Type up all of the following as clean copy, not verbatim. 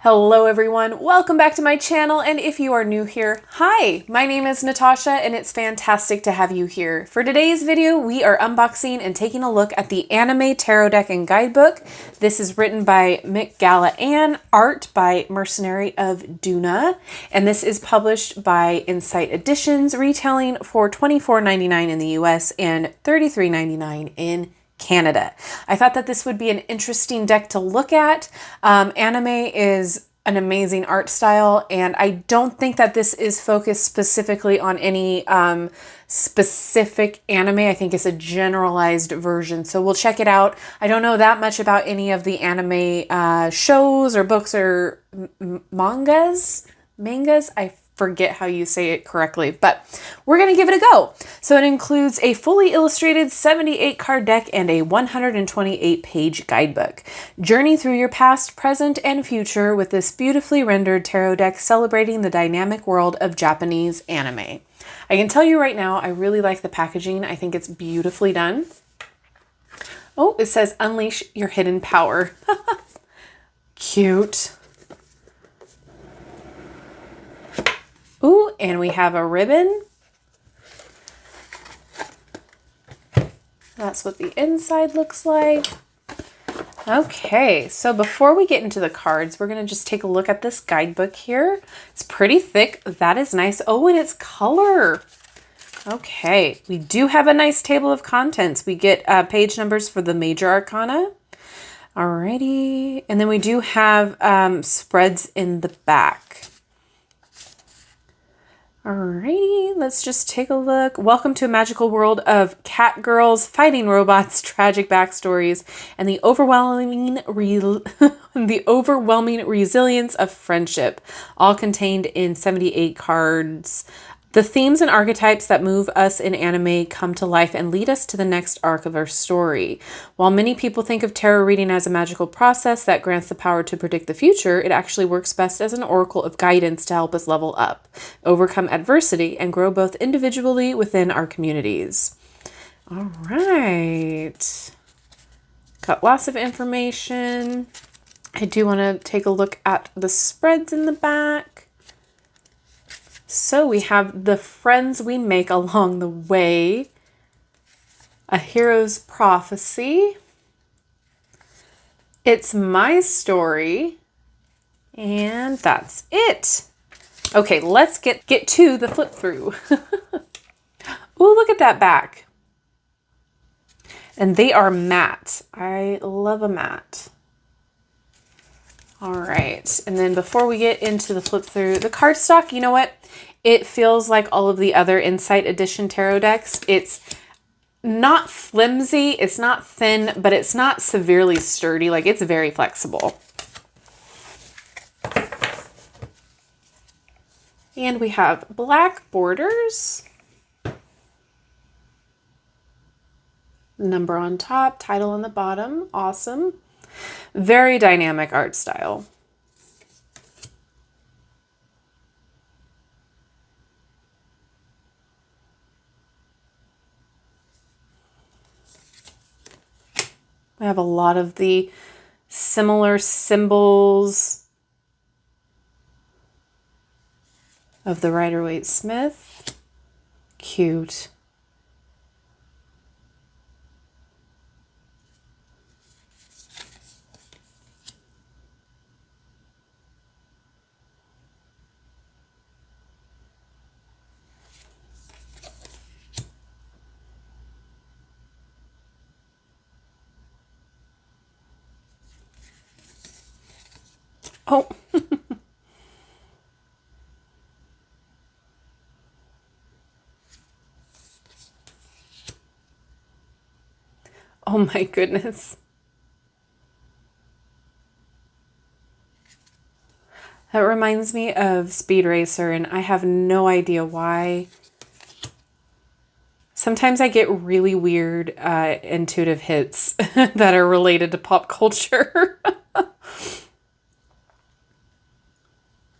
Hello everyone, welcome back to my channel, and if you are new here, hi! My name is Natasha and it's fantastic to have you here. For today's video, we are unboxing and taking a look at the Anime Tarot Deck and Guidebook. This is written by McGalla Ann, art by Mercenary of Duna, and this is published by Insight Editions, retailing for $24.99 in the US and $33.99 in Canada. I thought that this would be an interesting deck to look at. Anime is an amazing art style, and I don't think that this is focused specifically on any specific anime. I think it's a generalized version, so we'll check it out. I don't know that much about any of the anime shows or books or mangas. I forget how you say it correctly, but we're going to give it a go. So it includes a fully illustrated 78 card deck and a 128 page guidebook. Journey through your past, present, and future with this beautifully rendered tarot deck celebrating the dynamic world of Japanese anime. I can tell you right now, I really like the packaging. I think it's beautifully done. Oh, it says unleash your hidden power. Cute. Ooh, and we have a ribbon. That's what the inside looks like. Okay, so before we get into the cards, we're going to just take a look at this guidebook here. It's pretty thick. That is nice. Oh, and it's color. Okay, we do have a nice table of contents. We get page numbers for the major arcana. Alrighty, and then we do have spreads in the back. Alrighty, let's just take a look. Welcome to a magical world of cat girls, fighting robots, tragic backstories, and the overwhelming resilience of friendship, all contained in 78 cards. The themes and archetypes that move us in anime come to life and lead us to the next arc of our story. While many people think of tarot reading as a magical process that grants the power to predict the future, it actually works best as an oracle of guidance to help us level up, overcome adversity, and grow both individually within our communities. All right. Got lots of information. I do want to take a look at the spreads in the back. So we have the friends we make along the way, a hero's prophecy, it's my story, and that's it. Okay, let's get to the flip through. Oh, look at that back. And they are matte. I love a matte. All right, and then before we get into the flip through, the cardstock, you know what? It feels like all of the other Insight Edition tarot decks. It's not flimsy, it's not thin, but it's not severely sturdy. Like, it's very flexible. And we have black borders. Number on top, title on the bottom. Awesome. Very dynamic art style. We have a lot of the similar symbols of the Rider-Waite-Smith. Cute. Oh. Oh my goodness. That reminds me of Speed Racer, and I have no idea why. Sometimes I get really weird intuitive hits that are related to pop culture.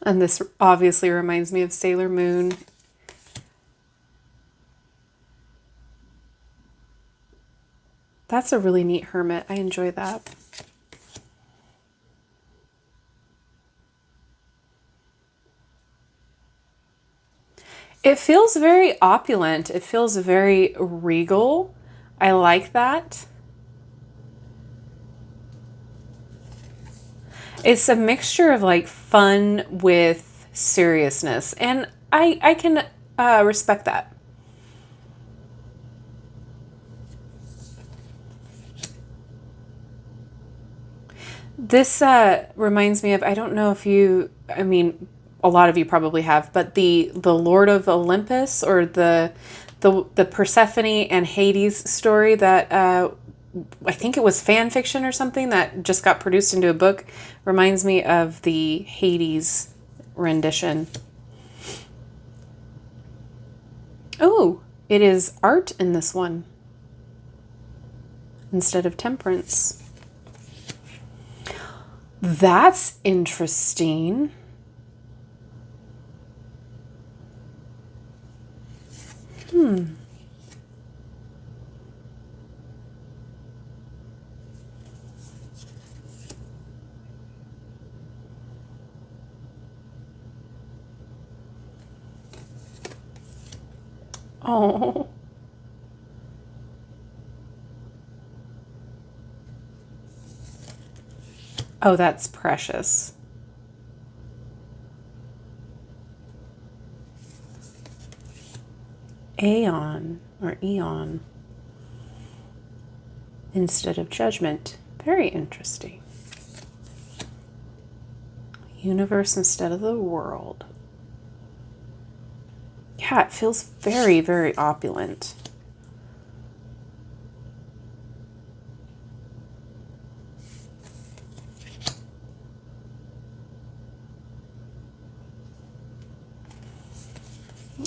And this obviously reminds me of Sailor Moon. That's a really neat hermit. I enjoy that. It feels very opulent. It feels very regal. I like that. It's a mixture of like fun with seriousness, and I can respect that. This reminds me of, I don't know if you, I mean, a lot of you probably have, but the Lord of Olympus, or the Persephone and Hades story that I think it was fan fiction or something that just got produced into a book, reminds me of the Hades rendition. Oh, it is art in this one instead of temperance. That's interesting. Oh. Oh, that's precious. Aeon or eon instead of judgment. Very interesting. Universe instead of the world. Yeah, it feels very, very opulent.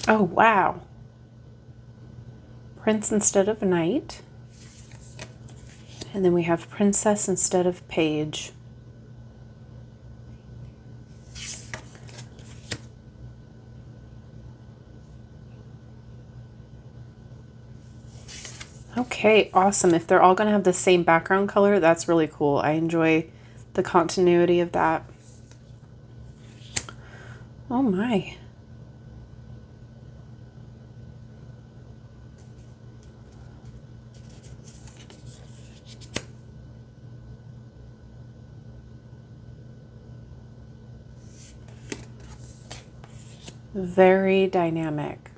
Oh, wow. Prince instead of knight. And then we have princess instead of page. Okay, awesome. If they're all going to have the same background color, that's really cool. I enjoy the continuity of that. Oh my. Very dynamic.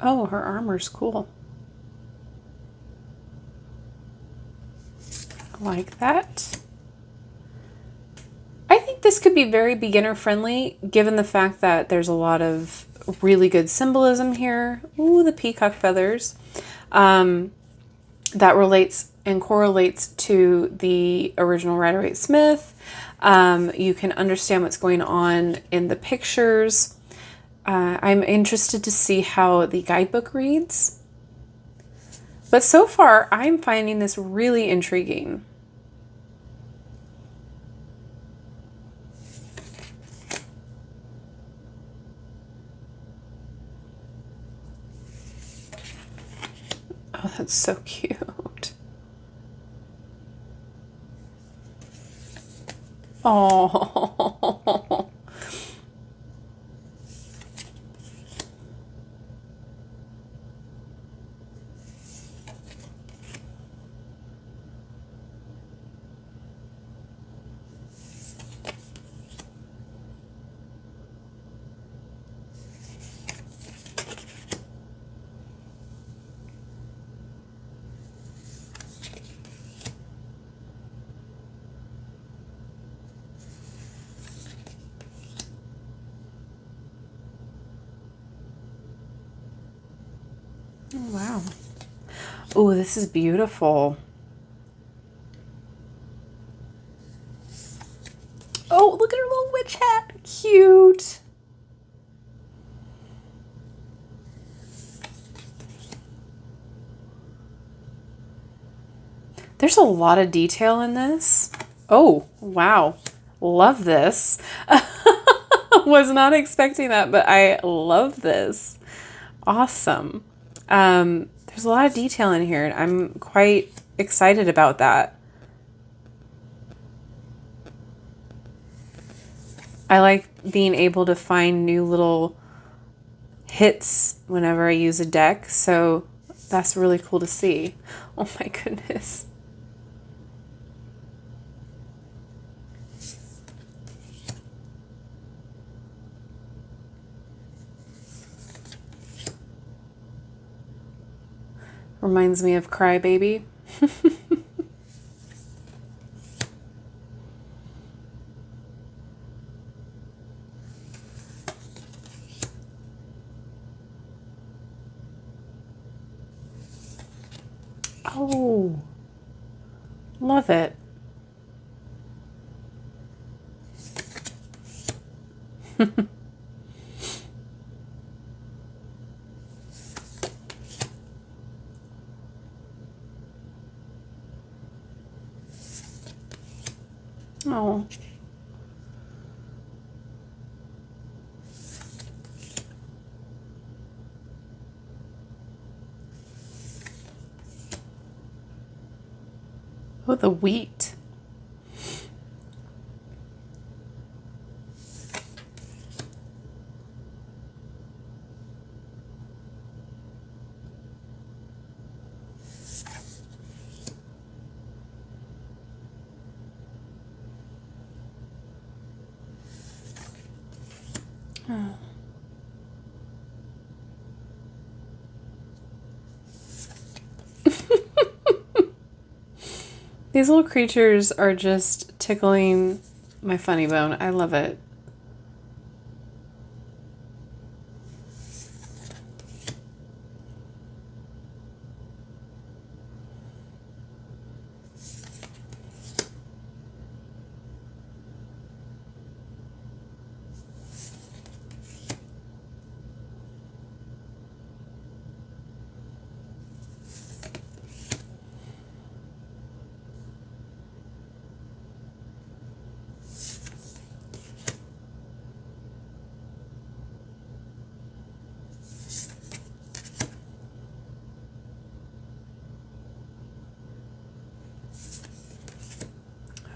Oh, her armor's cool. I like that. I think this could be very beginner friendly, given the fact that there's a lot of really good symbolism here. Ooh, the peacock feathers. That relates and correlates to the original Rider-Waite-Smith. You can understand what's going on in the pictures. I'm interested to see how the guidebook reads. But so far, I'm finding this really intriguing. Oh, that's so cute. Oh. Wow. Oh, this is beautiful. Oh, look at her little witch hat. Cute. There's a lot of detail in this. Oh, wow. Love this. Was not expecting that, but I love this. Awesome. There's a lot of detail in here, and I'm quite excited about that. I like being able to find new little hits whenever I use a deck, so that's really cool to see. Oh my goodness. Reminds me of Crybaby. Oh, love it. Oh. Oh, the wheat. Oh. These little creatures are just tickling my funny bone. I love it.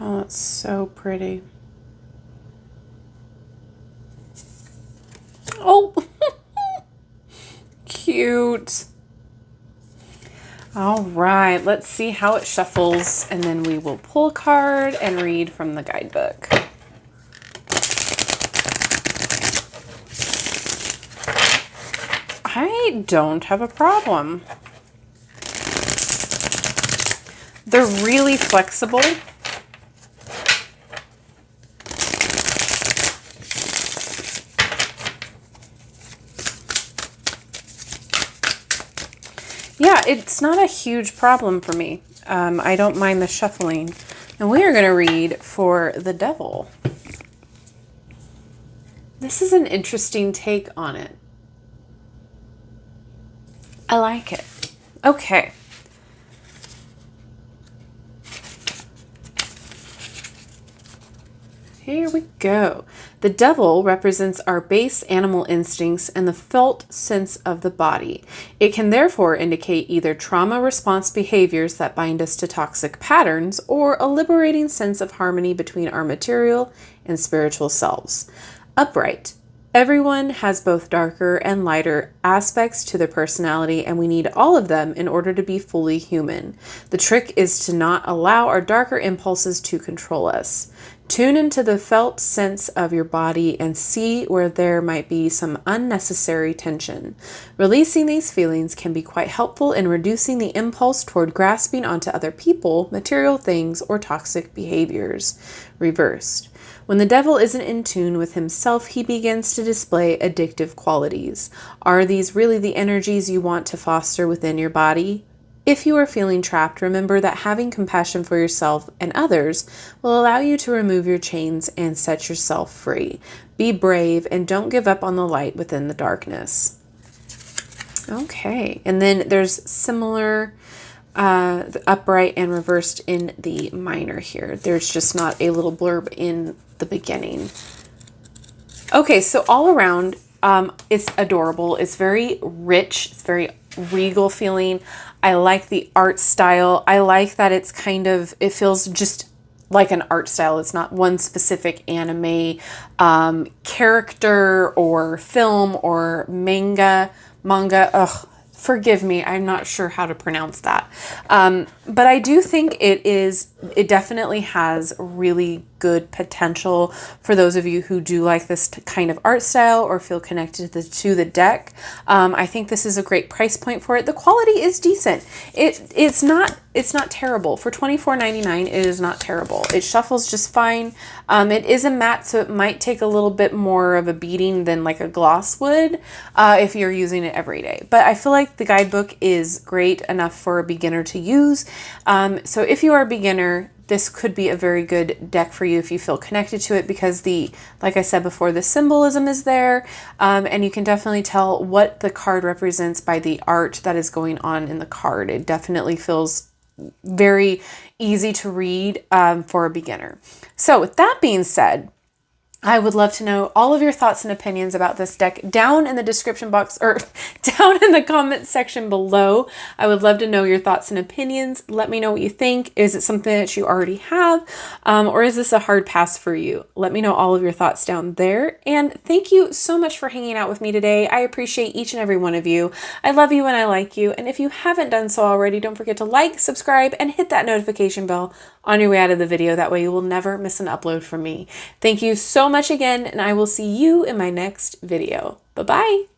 Oh, it's so pretty. Oh, cute. All right, let's see how it shuffles, and then we will pull a card and read from the guidebook. I don't have a problem. They're really flexible. Yeah, it's not a huge problem for me. I don't mind the shuffling. And we are going to read for the devil. This is an interesting take on it. I like it. Okay. Here we go. The devil represents our base animal instincts and the felt sense of the body. It can therefore indicate either trauma response behaviors that bind us to toxic patterns or a liberating sense of harmony between our material and spiritual selves. Upright. Everyone has both darker and lighter aspects to their personality, and we need all of them in order to be fully human. The trick is to not allow our darker impulses to control us. Tune into the felt sense of your body and see where there might be some unnecessary tension. Releasing these feelings can be quite helpful in reducing the impulse toward grasping onto other people, material things, or toxic behaviors. Reversed. When the devil isn't in tune with himself, he begins to display addictive qualities. Are these really the energies you want to foster within your body? If you are feeling trapped, remember that having compassion for yourself and others will allow you to remove your chains and set yourself free. Be brave and don't give up on the light within the darkness. Okay, and then there's similar the upright and reversed in the minor here. There's just not a little blurb in the beginning. Okay, so all around, it's adorable. It's very rich. It's very regal feeling. I like the art style. I like that it's kind of, it feels just like an art style. It's not one specific anime character or film or manga. Ugh, forgive me, I'm not sure how to pronounce that. But I do think it definitely has really good potential for those of you who do like this kind of art style or feel connected to the deck. I think this is a great price point for it. The quality is decent. It's not terrible. For $24.99, it is not terrible. It shuffles just fine. It is a matte, so it might take a little bit more of a beating than like a gloss would if you're using it every day. But I feel like the guidebook is great enough for a beginner to use. So if you are a beginner, this could be a very good deck for you if you feel connected to it, because like I said before, the symbolism is there, and you can definitely tell what the card represents by the art that is going on in the card. It definitely feels very easy to read for a beginner. So with that being said, I would love to know all of your thoughts and opinions about this deck down in the description box, or down in the comment section below. I would love to know your thoughts and opinions. Let me know what you think. Is it something that you already have? Or is this a hard pass for you? Let me know all of your thoughts down there. And thank you so much for hanging out with me today. I appreciate each and every one of you. I love you and I like you. And if you haven't done so already, don't forget to like, subscribe, and hit that notification bell on your way out of the video. That way you will never miss an upload from me. Thank you so much again, and I will see you in my next video. Bye-bye.